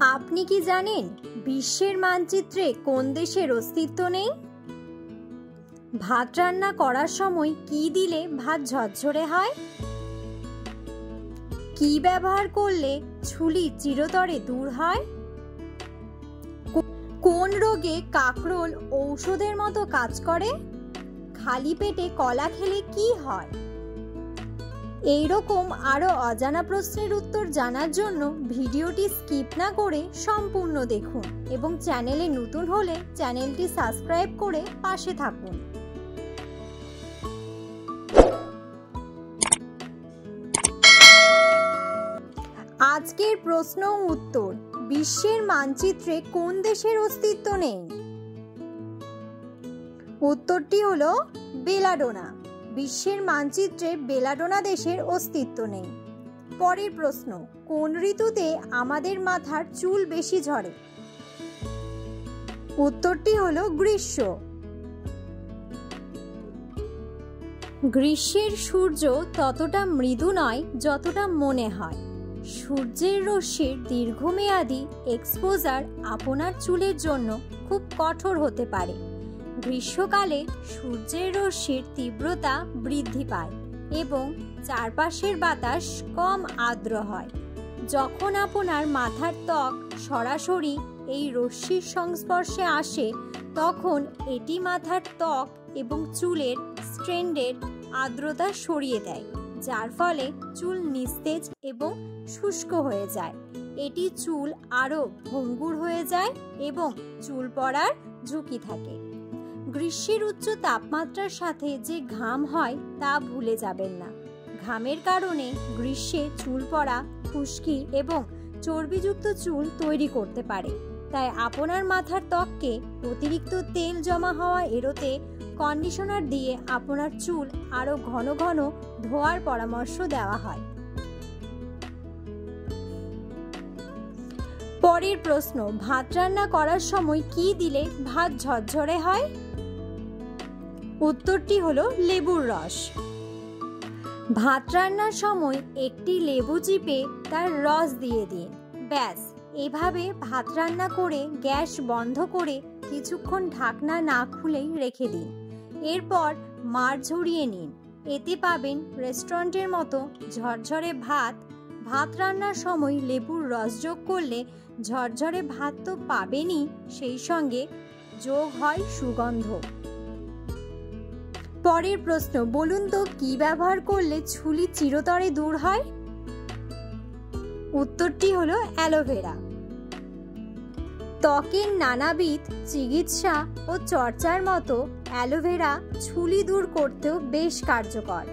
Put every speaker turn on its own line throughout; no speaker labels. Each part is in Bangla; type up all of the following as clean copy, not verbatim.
আপনি কি জানেন বিশ্বের মানচিত্রে কোন দেশের অস্তিত্ব নেই? ভাত রান্না করার সময় কি দিলে ভাত ঝরঝরে হয়? কি ব্যবহার করলে ছুলি চিরতরে দূর হয়? কোন রোগে কাকরোল ঔষধের মতো কাজ করে? খালি পেটে কলা খেলে কি হয়? এইরকম আরো অজানা প্রশ্নের উত্তর জানার জন্য ভিডিওটি স্কিপ না করে সম্পূর্ণ দেখুন এবং চ্যানেলে নতুন হলে চ্যানেলটি সাবস্ক্রাইব করে পাশে থাকুন। আজকের প্রশ্ন ও উত্তর: বিশ্বের মানচিত্রে কোন দেশের অস্তিত্ব নেই? উত্তরটি হলো বেলাডোনা। বিশ্বের মানচিত্রে বেলাডোনা দেশের অস্তিত্ব নেই। পরের প্রশ্ন: কোন ঋতুতে আমাদের মাথার চুল বেশি ঝরে? উত্তরটি হলো গ্রীষ্ম। গ্রীষ্মের সূর্য ততটা মৃদু নয় যতটা মনে হয়। সূর্যের রশ্মির দীর্ঘমেয়াদী এক্সপোজার আপনার চুলের জন্য খুব কঠোর হতে পারে। গ্রীষ্মকালে সূর্যের রশ্মির তীব্রতা বৃদ্ধি পায় এবং চারপাশের বাতাস কম আর্দ্র হয়। যখন আপনার মাথার ত্বক সরাসরি এই রশ্মির সংস্পর্শে আসে, তখন এটি মাথার ত্বক এবং চুলের স্ট্র্যান্ডের আর্দ্রতা সরিয়ে দেয়, যার ফলে চুল নিস্তেজ এবং শুষ্ক হয়ে যায়। এটি চুল আরও ভঙ্গুর হয়ে যায় এবং চুল পড়ার ঝুঁকি থাকে। গ্রীষ্মের উচ্চ তাপমাত্রার সাথে যে ঘাম হয় তা ভুলে যাবেন না। ঘামের কারণে গ্রীষ্মে চুল পড়া, খুশকি এবং চর্বিযুক্ত চুল তৈরি করতে পারে। তাই আপনার মাথার ত্বককে অতিরিক্ত তেল জমা হওয়া এড়োতে কন্ডিশনার দিয়ে আপনার চুল আরো ঘন ঘন ধোয়ার পরামর্শ দেওয়া হয়। পরের প্রশ্ন: ভাত রান্না করার সময় কি দিলে ভাত ঝরঝরে হয়? উত্তরটি হলো লেবুর রস। ভাত রান্নার সময় একটি লেবু চিপে তার রস দিয়ে দিন। ব্যাস, এভাবে ভাত রান্না করে গ্যাস বন্ধ করে কিছুক্ষণ ঢাকনা না খুলেই রেখে দিন। এরপর মাড় ঝরিয়ে নিন। এতে পাবেন রেস্টুরেন্টের মতো ঝরঝরে ভাত। ভাত রান্নার সময় লেবুর রস যোগ করলে ঝরঝরে ভাত তো পাবেনই, সেই সঙ্গে যোগ হয় সুগন্ধ। পরের প্রশ্ন: বলুন তো কি ব্যবহার করলে ছুলি চিরতরে দূর হয়? উত্তরটি হলো অ্যালোভেরা। ত্বকের নানাবিধ চিকিৎসা ও চর্চার মতো অ্যালোভেরা ছুলি দূর করতেও বেশ কার্যকর।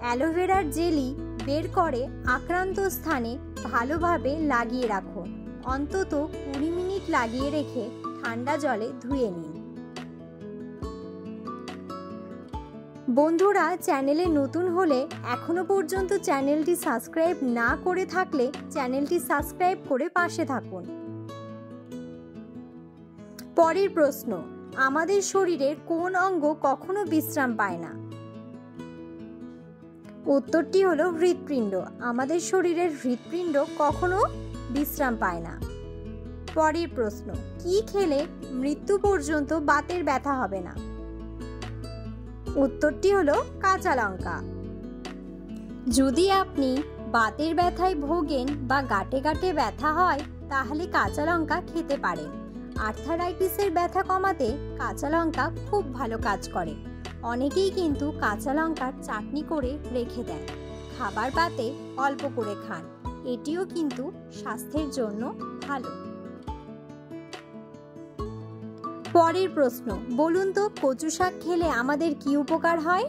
অ্যালোভেরার জেলি বের করে আক্রান্ত স্থানে ভালোভাবে লাগিয়ে রাখুন। অন্তত 20 মিনিট লাগিয়ে রেখে ঠান্ডা জলে ধুয়ে নিন। বন্ধুরা, চ্যানেলে নতুন হলে এখনো পর্যন্ত চ্যানেলটি সাবস্ক্রাইব না করে থাকলে চ্যানেলটি সাবস্ক্রাইব করে পাশে থাকুন। পরের প্রশ্ন: আমাদের শরীরের কোন অঙ্গ কখনো বিশ্রাম পায় না? উত্তরটি হলো হৃৎপিণ্ড। আমাদের শরীরের হৃৎপিণ্ড কখনো বিশ্রাম পায় না। পরের প্রশ্ন: কি খেলে মৃত্যু পর্যন্ত বাতের ব্যথা হবে না? উত্তরটি হলো কাঁচা লঙ্কা। যদি আপনি বাতের ব্যথায় ভোগেন বা গাঁটে গাঁটে ব্যথা হয়, তাহলে কাঁচা লঙ্কা খেতে পারেন। আর্থারাইটিসের ব্যথা কমাতে কাঁচা লঙ্কা খুব ভালো কাজ করে। অনেকেই কিন্তু কাঁচা লঙ্কার চাটনি করে রেখে দেন। খাবার পাতে অল্প করে খান, এটিও কিন্তু স্বাস্থ্যের জন্য ভালো। পরের প্রশ্ন: বলুন তো কচু শাক খেলে আমাদের কি উপকার হয়?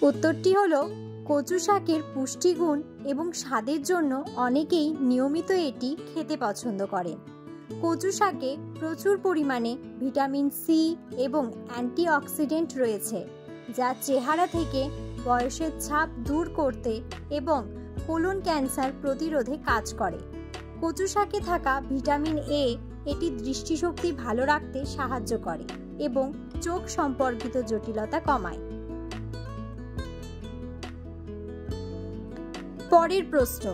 উত্তরটি হলো কচু শাকের পুষ্টিগুণ এবং স্বাদের জন্য অনেকেই নিয়মিত এটি খেতে পছন্দ করেন। কচু শাকে প্রচুর পরিমাণে ভিটামিন সি এবং অ্যান্টিঅক্সিডেন্ট রয়েছে, যা চেহারা থেকে বয়সের ছাপ দূর করতে এবং কোলন ক্যান্সার প্রতিরোধে কাজ করে। কচু শাকে থাকা ভিটামিন এ এটি দৃষ্টিশক্তি ভালো রাখতে সাহায্য করে এবং চোখ সম্পর্কিত জটিলতা কমায়। পরের প্রশ্ন: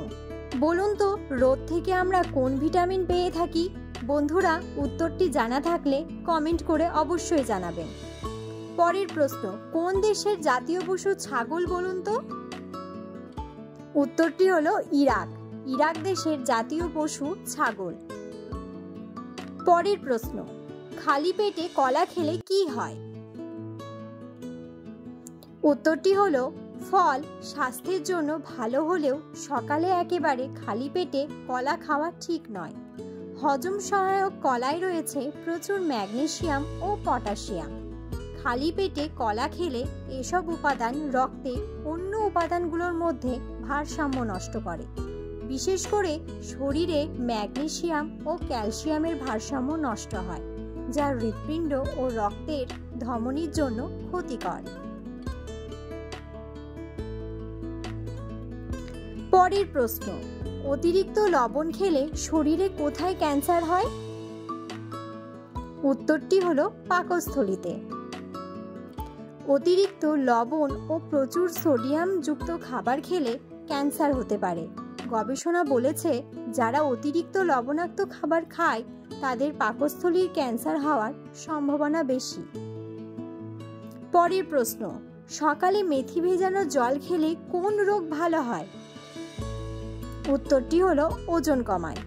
বলুন তো রোদ থেকে আমরা কোন ভিটামিন পেয়ে থাকি? বন্ধুরা, উত্তরটি জানা থাকলে কমেন্ট করে অবশ্যই জানাবেন। পরের প্রশ্ন, কোন দেশের জাতীয় পশু ছাগল বলুন তো? উত্তরটি হলো ইরাক। ইরাক দেশের জাতীয় পশু ছাগল। পরের প্রশ্ন, খালি পেটে কলা খেলে কি হয়? উত্তরটি হলো ফল স্বাস্থ্যের জন্য ভালো হলেও সকালে একেবারে খালি পেটে কলা খাওয়া ঠিক নয়। হজম সহায়ক কলায় রয়েছে প্রচুর ম্যাগনেসিয়াম ও পটাশিয়াম। খালি পেটে কলা খেলে এসব উপাদান রক্তে অন্য উপাদানগুলোর মধ্যে ভারসাম্য নষ্ট করে। বিশেষ করে শরীরে ম্যাগনেসিয়াম ও ক্যালসিয়ামের ভারসাম্য নষ্ট হয়, যা হৃৎপিণ্ড ও রক্তের ধমনীর জন্য ক্ষতিকর। পরের প্রশ্ন, অতিরিক্ত লবণ খেলে শরীরে কোথায় ক্যান্সার হয়? উত্তরটি হলো পাকস্থলীতে। অতিরিক্ত লবণ ও প্রচুর সোডিয়াম যুক্ত খাবার খেলে ক্যান্সার হতে পারে। গবেষণা বলেছে, যারা অতিরিক্ত লবণাক্ত খাবার খায় তাদের পাকস্থলীর ক্যান্সার হওয়ার সম্ভাবনা বেশি। পরের প্রশ্ন, সকালে মেথি ভেজানো জল খেলে কোন রোগ ভালো হয়? উত্তরটি হলো ওজন কমায়।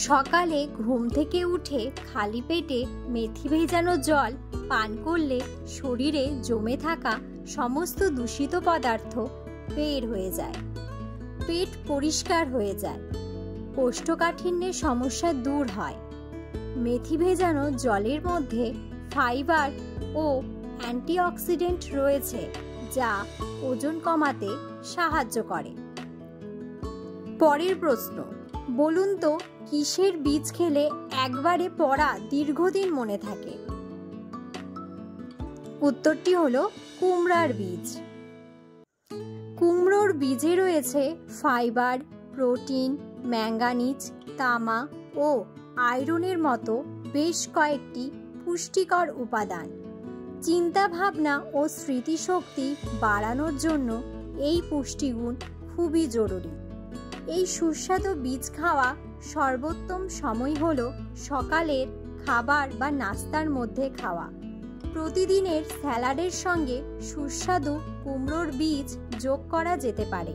সকালে ঘুম থেকে উঠে খালি পেটে মেথি ভেজানো জল পান করলে শরীরে জমে থাকা সমস্ত দূষিত পদার্থ বের হয়ে যায়, পেট পরিষ্কার হয়ে যায়, কোষ্ঠকাঠিন্যের সমস্যা দূর হয়। মেথি ভেজানো জলের মধ্যে ফাইবার ও অ্যান্টিঅক্সিডেন্ট রয়েছে, যা ওজন কমাতে সাহায্য করে। পরের প্রশ্ন, বলুন তো কিসের বীজ খেলে একবারে পড়া দীর্ঘদিন মনে থাকে? উত্তরটি হলো কুমড়ার বীজ। কুমড়োর বীজে রয়েছে ফাইবার, প্রোটিন, ম্যাঙ্গানিজ, তামা ও আয়রনের মতো বেশ কয়েকটি পুষ্টিকর উপাদান। চিন্তা ভাবনা ও স্মৃতিশক্তি বাড়ানোর জন্য এই পুষ্টিগুণ খুবই জরুরি। এই সুস্বাদু বীজ খাওয়া সর্বোত্তম সময় হলো সকালের খাবার বা নাস্তার মধ্যে খাওয়া। প্রতিদিনের স্যালাডের সঙ্গে সুস্বাদু কুমড়োর বীজ যোগ করা যেতে পারে।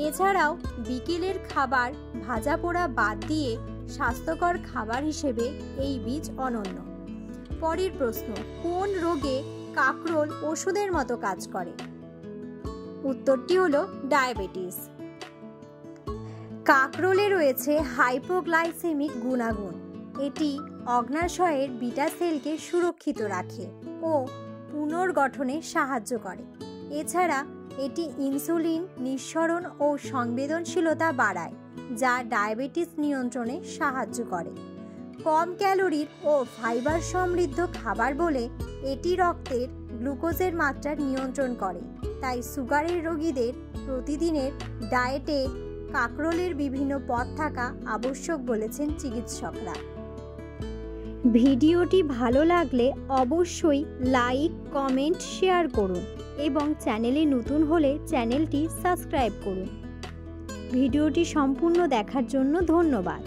এছাড়াও বিকেলের খাবার ভাজা পোড়া বাদ দিয়ে স্বাস্থ্যকর খাবার হিসেবে এই বীজ অনন্য। পরের প্রশ্ন, কোন রোগে কাকরোল ওষুধের মতো কাজ করে? উত্তরটি হলো ডায়াবেটিস। কাকরোলে রয়েছে হাইপোগ্লাইসেমিক গুণাগুণ। এটি অগ্নাশয়ের বিটা সেলকে সুরক্ষিত রাখে ও পুনর্গঠনে সাহায্য করে। এছাড়া এটি ইনসুলিন নিঃসরণ ও সংবেদনশীলতা বাড়ায়, যা ডায়াবেটিস নিয়ন্ত্রণে সাহায্য করে। কম ক্যালোরির ও ফাইবার সমৃদ্ধ খাবার বলে এটি রক্তের গ্লুকোজের মাত্রা নিয়ন্ত্রণ করে। তাই সুগারের রোগীদের প্রতিদিনের ডায়েটে কাকরোলের বিভিন্ন পদ থাকা আবশ্যক বলেছেন চিকিৎসকরা। ভিডিওটি ভালো লাগলে অবশ্যই লাইক, কমেন্ট, শেয়ার করুন এবং চ্যানেলে নতুন হলে চ্যানেলটি সাবস্ক্রাইব করুন। ভিডিওটি সম্পূর্ণ দেখার জন্য ধন্যবাদ।